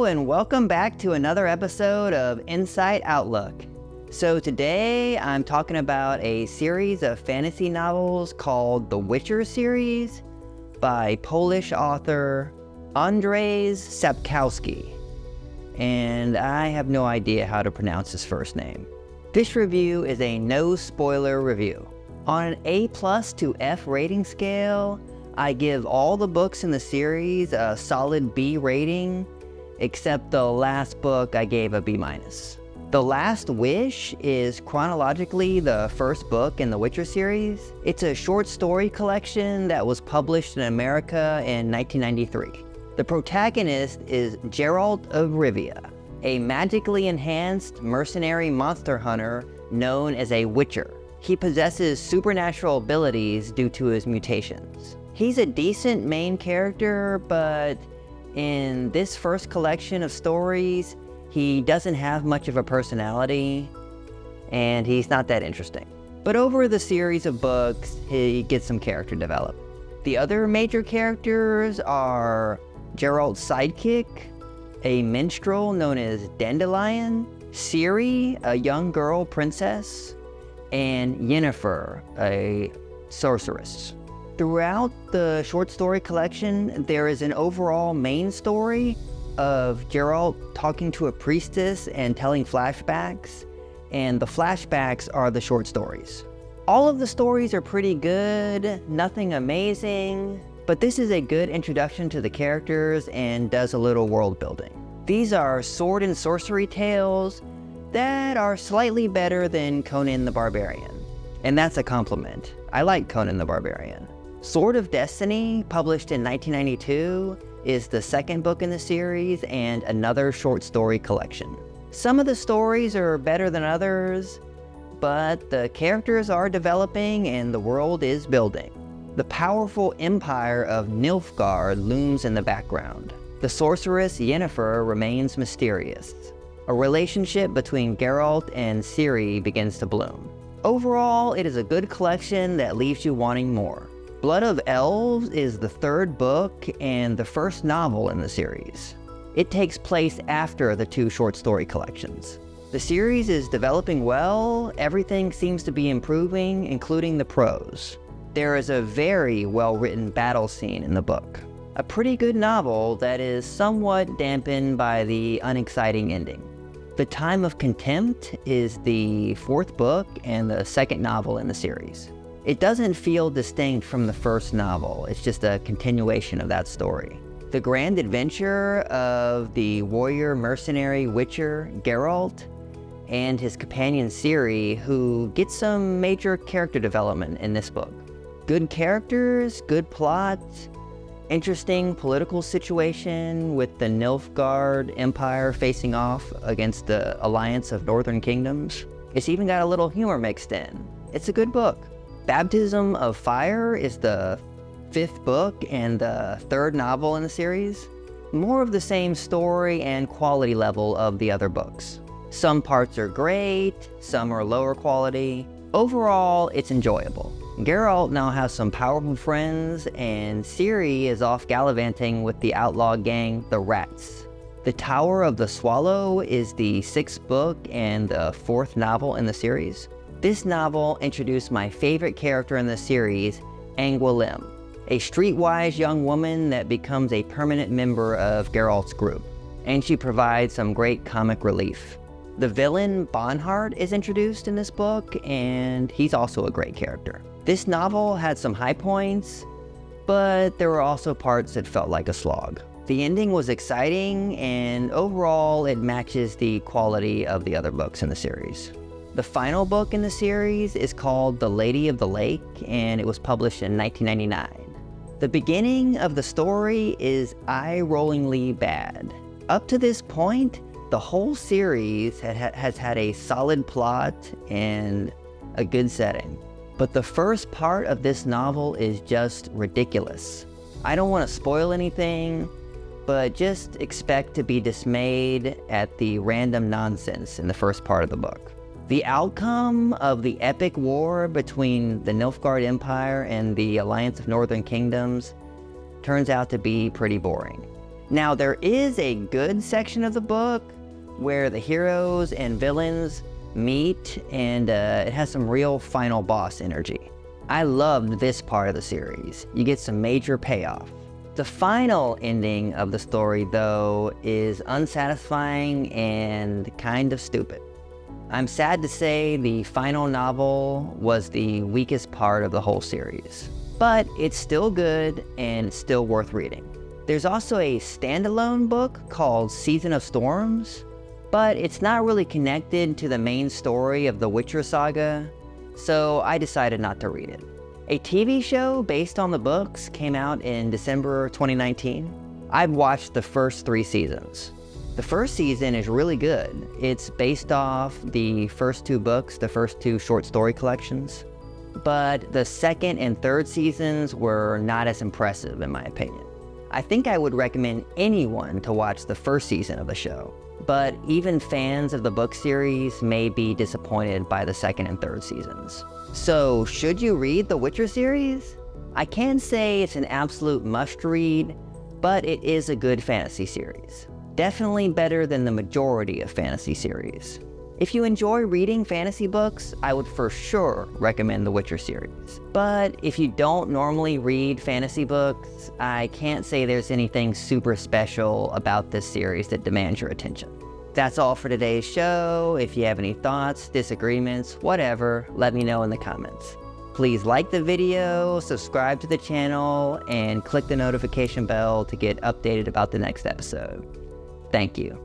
and welcome back to another episode of Insight Outlook. So today I'm talking about a series of fantasy novels called The Witcher series by Polish author Andrzej Sapkowski. And I have no idea how to pronounce his first name. This review is a no spoiler review. On an A+ to F rating scale, I give all the books in the series a solid B rating, except the last book I gave a B-. The Last Wish is chronologically the first book in the Witcher series. It's a short story collection that was published in America in 1993. The protagonist is Geralt of Rivia, a magically enhanced mercenary monster hunter known as a Witcher. He possesses supernatural abilities due to his mutations. He's a decent main character, but in this first collection of stories, he doesn't have much of a personality, and he's not that interesting. But over the series of books, he gets some character development. The other major characters are Geralt's sidekick, a minstrel known as Dandelion, Ciri, a young girl princess, and Yennefer, a sorceress. Throughout the short story collection, there is an overall main story of Geralt talking to a priestess and telling flashbacks, and the flashbacks are the short stories. All of the stories are pretty good, nothing amazing, but this is a good introduction to the characters and does a little world building. These are sword and sorcery tales that are slightly better than Conan the Barbarian, and that's a compliment. I like Conan the Barbarian. Sword of Destiny, published in 1992, is the second book in the series and another short story collection. Some of the stories are better than others, but the characters are developing and the world is building. The powerful empire of Nilfgaard looms in the background. The sorceress Yennefer remains mysterious. A relationship between Geralt and Ciri begins to bloom. Overall, it is a good collection that leaves you wanting more. Blood of Elves is the third book and the first novel in the series. It takes place after the two short story collections. The series is developing well, everything seems to be improving, including the prose. There is a very well-written battle scene in the book. A pretty good novel that is somewhat dampened by the unexciting ending. The Time of Contempt is the fourth book and the second novel in the series. It doesn't feel distinct from the first novel, it's just a continuation of that story. The grand adventure of the warrior mercenary Witcher Geralt and his companion Ciri, who gets some major character development in this book. Good characters, good plot, interesting political situation with the Nilfgaard Empire facing off against the Alliance of Northern Kingdoms. It's even got a little humor mixed in. It's a good book. Baptism of Fire is the fifth book and the third novel in the series. More of the same story and quality level of the other books. Some parts are great, some are lower quality. Overall, it's enjoyable. Geralt now has some powerful friends, and Ciri is off gallivanting with the outlaw gang, the Rats. The Tower of the Swallow is the sixth book and the fourth novel in the series. This novel introduced my favorite character in the series, Anguillim, a streetwise young woman that becomes a permanent member of Geralt's group, and she provides some great comic relief. The villain, Bonhart, is introduced in this book, and he's also a great character. This novel had some high points, but there were also parts that felt like a slog. The ending was exciting, and overall it matches the quality of the other books in the series. The final book in the series is called The Lady of the Lake, and it was published in 1999. The beginning of the story is eye-rollingly bad. Up to this point, the whole series has had a solid plot and a good setting. But the first part of this novel is just ridiculous. I don't want to spoil anything, but just expect to be dismayed at the random nonsense in the first part of the book. The outcome of the epic war between the Nilfgaard Empire and the Alliance of Northern Kingdoms turns out to be pretty boring. Now, there is a good section of the book where the heroes and villains meet, and it has some real final boss energy. I loved this part of the series. You get some major payoff. The final ending of the story, though, is unsatisfying and kind of stupid. I'm sad to say the final novel was the weakest part of the whole series, but it's still good and still worth reading. There's also a standalone book called Season of Storms, but it's not really connected to the main story of the Witcher saga, so I decided not to read it. A TV show based on the books came out in December 2019. I've watched the first 3 seasons. The first season is really good. It's based off the first 2 books, the first 2 short story collections. But the second and third seasons were not as impressive in my opinion. I think I would recommend anyone to watch the first season of the show, but even fans of the book series may be disappointed by the second and third seasons. So, should you read the Witcher series? I can't say it's an absolute must-read, but it is a good fantasy series. Definitely better than the majority of fantasy series. If you enjoy reading fantasy books, I would for sure recommend the Witcher series. But if you don't normally read fantasy books, I can't say there's anything super special about this series that demands your attention. That's all for today's show. If you have any thoughts, disagreements, whatever, let me know in the comments. Please like the video, subscribe to the channel, and click the notification bell to get updated about the next episode. Thank you.